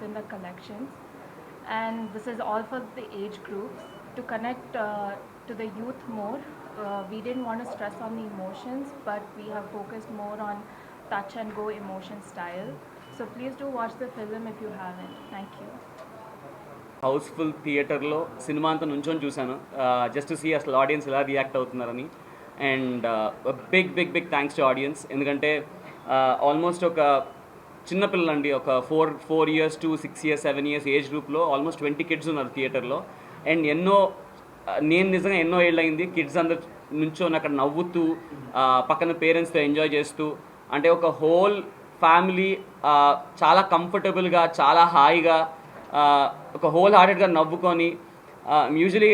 within the collections. And this is all for the age groups to connect to the youth more. We didn't want to stress on the emotions, but we have focused more on touch and go emotion style. So please do watch the film if you haven't. Thank you. Housefull థియేటర్లో cinema అంతా నుంచొని చూశాను just see అసలు audience ఎలా react అవుతున్నారని. And big big big thanks to audience. ఎందుకంటే almost ఒక చిన్నపిల్లలండి, ఒక 4 years to 6 years 7 years age గ్రూప్లో ఆల్మోస్ట్ 20 kids ఉన్నారు థియేటర్లో. అండ్ నేను నిజంగా ఎన్నో ఏళ్ళయింది కిడ్స్ అందరు నుంచొని అక్కడ నవ్వుతూ పక్కన పేరెంట్స్తో ఎంజాయ్ చేస్తూ, అంటే ఒక హోల్ ఫ్యామిలీ చాలా కంఫర్టబుల్గా చాలా హాయిగా ఒక హోల్ హార్టెడ్గా నవ్వుకొని, యూజువలీ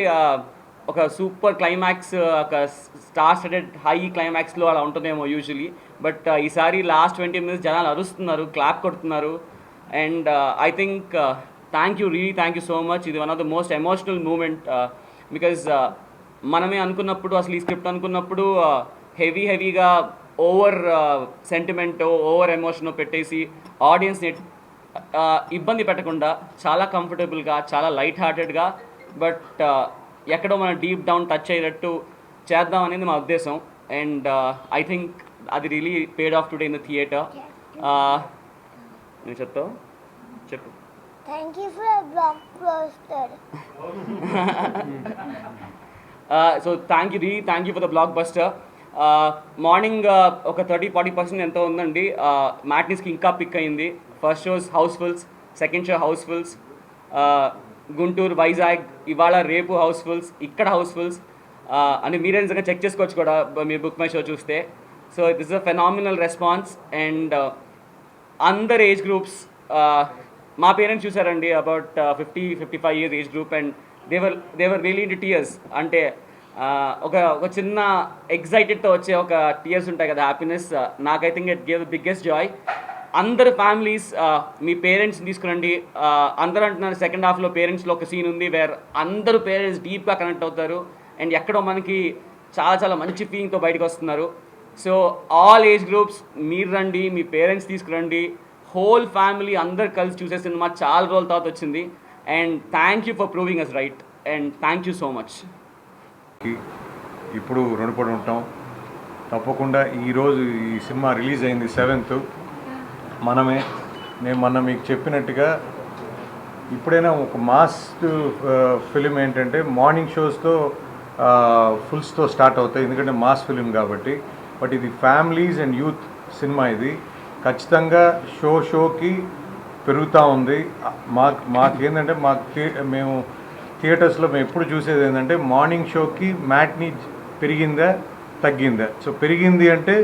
ఒక సూపర్ క్లైమాక్స్ ఒక స్టార్ స్టడెడ్ హై క్లైమాక్స్లో అలా ఉంటుందేమో యూజువలీ. బట్ ఈసారి లాస్ట్ 20 minutes జనాలు అరుస్తున్నారు, క్లాప్ కొడుతున్నారు. And I think thank you so much. ఇది one of the most emotional moment. Because మనమే అనుకున్నప్పుడు, అసలు ఈ స్క్రిప్ట్ అనుకున్నప్పుడు హెవీగా ఓవర్ సెంటిమెంట్ ఓవర్ ఎమోషన్ పెట్టేసి ఆడియన్స్ని ఇబ్బంది పెట్టకుండా చాలా కంఫర్టబుల్గా చాలా లైట్ హార్టెడ్గా బట్ ఎక్కడో మనం డీప్ డౌన్ టచ్ అయ్యేటట్టు చేద్దాం అనేది మా ఉద్దేశం. అండ్ ఐ థింక్ అది really paid of today in the theatre. నేను చెప్పు Thank you for a blockbuster. So thank you for the block buster. Morning ఒక 30-40% ఎంతో ఉందండి. మ్యాట్నీస్కి ఇంకా పిక్ అయింది. First shows housefuls, second show housefuls, Guntur, Vizag, ఇవాళ రేపు హౌస్ఫుల్స్, ఇక్కడ హౌస్ఫుల్స్ అని మీరే నిజంగా చెక్ చేసుకోవచ్చు కూడా మీరు బుక్ మై షో చూస్తే. So this is a phenomenal response. And అందర్ ఏజ్ గ్రూప్స్, మా పేరెంట్స్ చూసారండి about 50-55 years age group. And they were really into tears. అంటే ఒక చిన్న ఎగ్జైటెడ్తో వచ్చే ఒక టీయర్స్ ఉంటాయి కదా, హ్యాపీనెస్. నాకు I think it gave the biggest Joy. అందరు ఫ్యామిలీస్ మీ పేరెంట్స్ని తీసుకురండి. అందరూ అంటున్నారు సెకండ్ హాఫ్లో పేరెంట్స్లో ఒక సీన్ ఉంది వేర్ అందరూ పేరెంట్స్ డీప్గా కనెక్ట్ అవుతారు అండ్ ఎక్కడో మనకి చాలా మంచి ఫీలింగ్తో బయటకు వస్తున్నారు. సో ఆల్ ఏజ్ గ్రూప్స్ మీరు రండి, మీ పేరెంట్స్ తీసుకురండి, హోల్ ఫ్యామిలీ అందరు కలిసి చూసే సినిమా చాలా రోజుల తర్వాత వచ్చింది. And thank you for proving us right. And thank you so much. ఇప్పుడు రుణపడి ఉంటాం తప్పకుండా. ఈరోజు ఈ సినిమా రిలీజ్ అయింది 7th. నేను మొన్న మీకు చెప్పినట్టుగా ఇప్పుడైనా ఒక మాస్ ఫిలిం ఏంటంటే మార్నింగ్ షోస్తో ఫుల్స్తో స్టార్ట్ అవుతాయి, ఎందుకంటే మాస్ ఫిలిం కాబట్టి. బట్ ఇది ఫ్యామిలీస్ అండ్ యూత్ సినిమా. ఇది ఖచ్చితంగా షోకి పెరుగుతూ ఉంది. మాకేంటంటే మేము థియేటర్స్లో మేము ఎప్పుడు చూసేది ఏంటంటే మార్నింగ్ షోకి మ్యాట్ని పెరిగిందా తగ్గిందా. సో పెరిగింది అంటే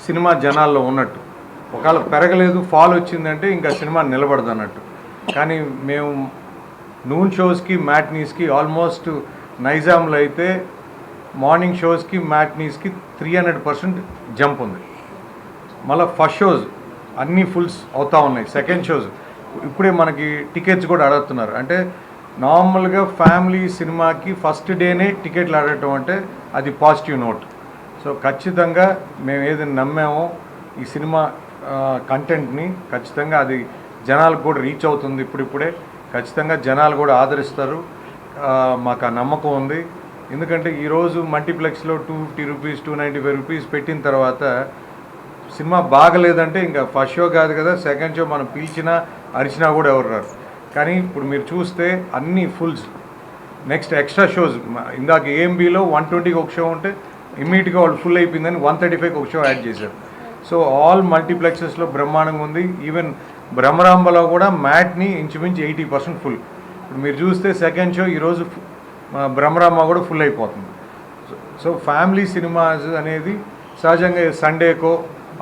సినిమా జనాల్లో ఉన్నట్టు, ఒకవేళ పెరగలేదు ఫాల్ వచ్చిందంటే ఇంకా సినిమా నిలబడదు అన్నట్టు. కానీ మేము నూన్ షోస్కి మ్యాట్నీస్కి ఆల్మోస్ట్ నైజాంలో అయితే మార్నింగ్ షోస్కి మ్యాట్నీస్కి 300% జంప్ ఉంది. మళ్ళీ ఫస్ట్ షోస్ అన్నీ ఫుల్స్ అవుతూ ఉన్నాయి. సెకండ్ షోస్ ఇప్పుడే మనకి టికెట్స్ కూడా అడుగుతున్నారు. అంటే నార్మల్గా ఫ్యామిలీ సినిమాకి ఫస్ట్ డేనే టికెట్లు అడగటం అంటే అది పాజిటివ్ నోట్. సో ఖచ్చితంగా మేము ఏదైనా నమ్మామో ఈ సినిమా కంటెంట్ని ఖచ్చితంగా అది జనాలకు కూడా రీచ్ అవుతుంది. ఇప్పుడిప్పుడే ఖచ్చితంగా జనాలు కూడా ఆదరిస్తారు, మాకు ఆ నమ్మకం ఉంది. ఎందుకంటే ఈరోజు మల్టీప్లెక్స్లో 250 రూపీస్ 295 రూపీస్ పెట్టిన తర్వాత సినిమా బాగలేదంటే ఇంకా ఫస్ట్ షో కాదు కదా, సెకండ్ షో మనం పిలిచినా అరిచినా కూడా ఎవరు రారు. కానీ ఇప్పుడు మీరు చూస్తే అన్నీ ఫుల్స్. నెక్స్ట్ ఎక్స్ట్రా షోస్ ఇందాక ఏఎంబీలో 120కి ఒక షో ఉంటే ఇమ్మీడియట్గా వాళ్ళు ఫుల్ అయిపోయిందని 135కి ఒక షో యాడ్ చేశారు. సో ఆల్ మల్టీప్లెక్సెస్లో బ్రహ్మాండంగా ఉంది. ఈవెన్ బ్రహ్మరాంబలో కూడా మ్యాట్ని ఇంచుమించు 80% ఫుల్. ఇప్పుడు మీరు చూస్తే సెకండ్ షో ఈరోజు బ్రహ్మరాంబ కూడా ఫుల్ అయిపోతుంది. సో ఫ్యామిలీ సినిమాస్ అనేది సహజంగా సండేకో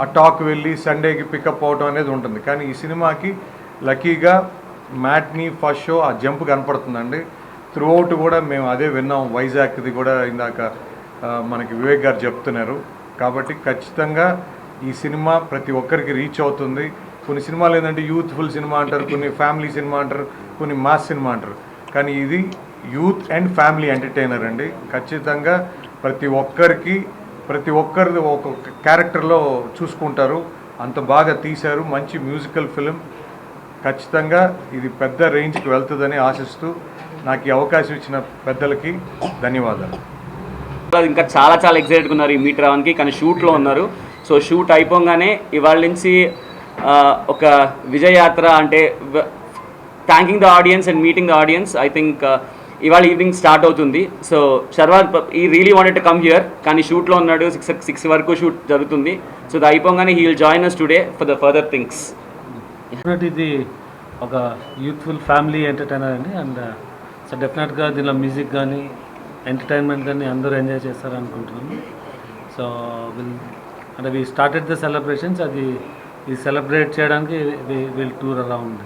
ఆ టాక్ వెళ్ళి సండేకి పికప్ అవడం అనేది ఉంటుంది. కానీ ఈ సినిమాకి లక్కీగా మ్యాట్ని ఫస్ట్ షో ఆ జంప్ కనపడుతుందండి. త్రూఅవుట్ కూడా మేము అదే విన్నాం. వైజాగ్ది కూడా ఇందాక మనకి వివేక్ గారు చెప్తున్నారు. కాబట్టి ఖచ్చితంగా ఈ సినిమా ప్రతి ఒక్కరికి రీచ్ అవుతుంది. కొన్ని సినిమాలు ఏంటంటే యూత్ఫుల్ సినిమా అంటారు, కొన్ని ఫ్యామిలీ సినిమా అంటారు, కొన్ని మాస్ సినిమా అంటారు. కానీ ఇది యూత్ అండ్ ఫ్యామిలీ ఎంటర్టైనర్ అండి. ఖచ్చితంగా ప్రతి ఒక్కరిది ఒక్కొక్క క్యారెక్టర్లో చూసుకుంటారు. అంత బాగా తీశారు. మంచి మ్యూజికల్ ఫిలిం. ఖచ్చితంగా ఇది పెద్ద రేంజ్కి వెళ్తుందని ఆశిస్తూ నాకు ఈ అవకాశం ఇచ్చిన పెద్దలకి ధన్యవాదాలు. ఇంకా చాలా చాలా ఎక్సైటెడ్గా ఉన్నారు ఈ మీట్ రావడానికి, కానీ షూట్లో ఉన్నారు. సో షూట్ అయిపోగానే ఇవాళ నుంచి ఒక విజయయాత్ర అంటే thanking the audience and meeting the audience. I think ఇవాళ ఈవినింగ్ స్టార్ట్ అవుతుంది. సో శర్వాద్ ఈ really wanted to come here, కానీ షూట్లో ఉన్నాడు. 6 వరకు షూట్ జరుగుతుంది. సో అది అయిపోగానే he will join us today for the further things. ఇది ఒక యూత్ఫుల్ ఫ్యామిలీ ఎంటర్టైనర్ అండి. అండ్ సో డెఫినెట్గా దీనిలో మ్యూజిక్ కానీ ఎంటర్టైన్మెంట్ కానీ అందరూ ఎంజాయ్ చేస్తారనుకుంటున్నాను. సో అంటే వీ స్టార్టెడ్ ద సెలబ్రేషన్స్, అది ఈ సెలబ్రేట్ చేయడానికి విల్ టూర్ అరౌండ్.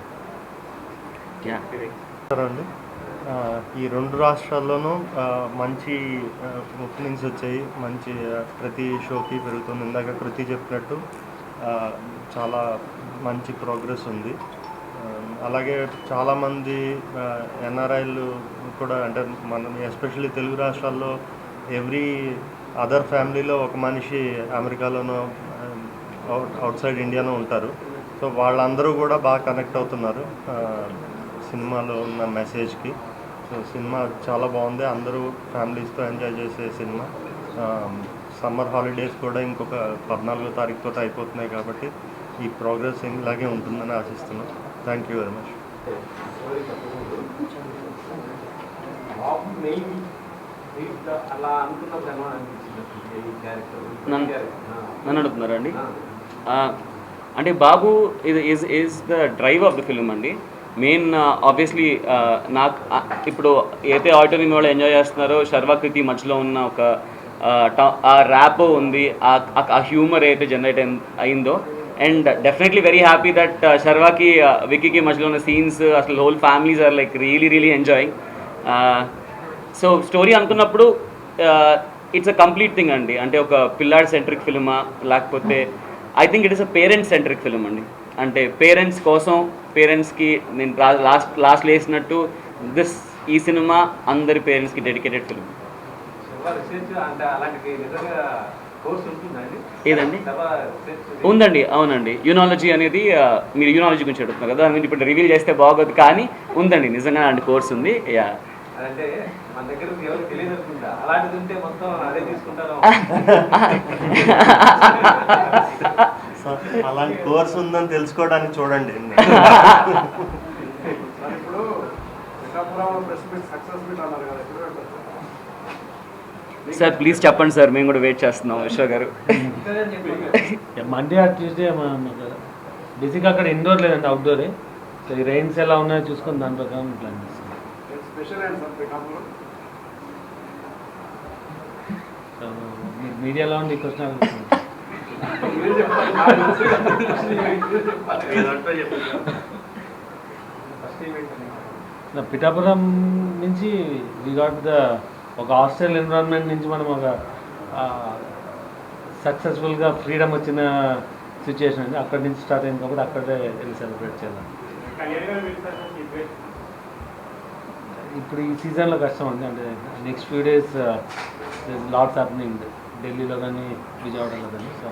అండి ఈ 2 రాష్ట్రాల్లోనూ మంచి ఓపెనింగ్స్ వచ్చాయి. మంచి ప్రతి షోకి పెరుగుతుంది. ఇందాక కృతి చెప్పినట్టు చాలా మంచి ప్రోగ్రెస్ ఉంది. అలాగే చాలామంది ఎన్ఆర్ఐలు కూడా, అంటే మనం ఎస్పెషల్లీ తెలుగు రాష్ట్రాల్లో ఎవ్రీ అదర్ ఫ్యామిలీలో ఒక మనిషి అమెరికాలోనో అవుట్ సైడ్ ఇండియాలో ఉంటారు. సో వాళ్ళందరూ కూడా బాగా కనెక్ట్ అవుతున్నారు సినిమాలో ఉన్న మెసేజ్కి. సో సినిమా చాలా బాగుంది. అందరూ ఫ్యామిలీస్తో ఎంజాయ్ చేసే సినిమా. సమ్మర్ హాలిడేస్ కూడా ఇంకొక 14వ తారీఖుతో అయిపోతున్నాయి కాబట్టి ఈ ప్రోగ్రెస్ ఇలాగే ఉంటుందని ఆశిస్తున్నాం. Thank you very much. నన్ను అడుగుతున్నారా అండి? అంటే Babu is the drive of the film అండి. మెయిన్ ఆబ్వియస్లీ నాకు ఇప్పుడు అయితే ఆడిటోరియం వాళ్ళు ఎంజాయ్ చేస్తున్నారో, శర్వా కృతి మధ్యలో ఉన్న ఒక ఆ ర్యాప్ ఉంది, ఆ హ్యూమర్ అయితే జనరేట్ అయిందో. And definitely very happy that శర్వాకి విక్కీకి మధ్యలో ఉన్న సీన్స్, అసలు whole families are like really enjoying. So story అనుకున్నప్పుడు ఇట్స్ అ కంప్లీట్ థింగ్ అండి. అంటే ఒక పిల్లాడ్ సెంట్రిక్ ఫిల్మా, లేకపోతే I think it is a parents centric film అండి. అంటే పేరెంట్స్ కోసం, పేరెంట్స్కి నేను లాస్ట్ వేసినట్టు ఈ సినిమా అందరి పేరెంట్స్కి డెడికేటెడ్ ఫిల్మ్. ఏదండి? ఉందండి, అవునండి. యూనాలజీ అనేది మీరు యూనాలజీ గురించి అడుగుతున్నారు కదా, మీరు ఇప్పుడు రివీల్ చేస్తే బాగోదు, కానీ ఉందండి, నిజంగా అలాంటి కోర్స్ ఉంది. యా అలాంటి కోర్స్ ఉందని తెలుసుకోవడానికి చూడండి. సార్ ప్లీజ్ చెప్పండి సార్, మేము కూడా వెయిట్ చేస్తున్నాం. విశ్వ గారు మండే ట్యూస్డే బేసిక్గా అక్కడ ఇండోర్ లేదండి, అవుట్డోరే. సో ఈ రైన్స్ ఎలా ఉన్నాయో చూసుకొని దాని ప్రకారం ప్లాన్ చేస్తాం. సో మీడియాలో ఉంది క్వశ్చన్. పిఠాపురం నుంచి వి గాట్ ద ఒక హాస్టల్ ఎన్విరాన్మెంట్ నుంచి మనం ఒక సక్సెస్ఫుల్గా ఫ్రీడమ్ వచ్చిన సిచ్యుయేషన్ అండి. అక్కడి నుంచి స్టార్ట్ అయింది కాబట్టి అక్కడే వెళ్ళి సెలబ్రేట్ చేయాలి. ఇప్పుడు ఈ సీజన్లో కష్టం అండి. అంటే next few days LADS happening ఢిల్లీలో కానీ విజయవాడలో కానీ. సో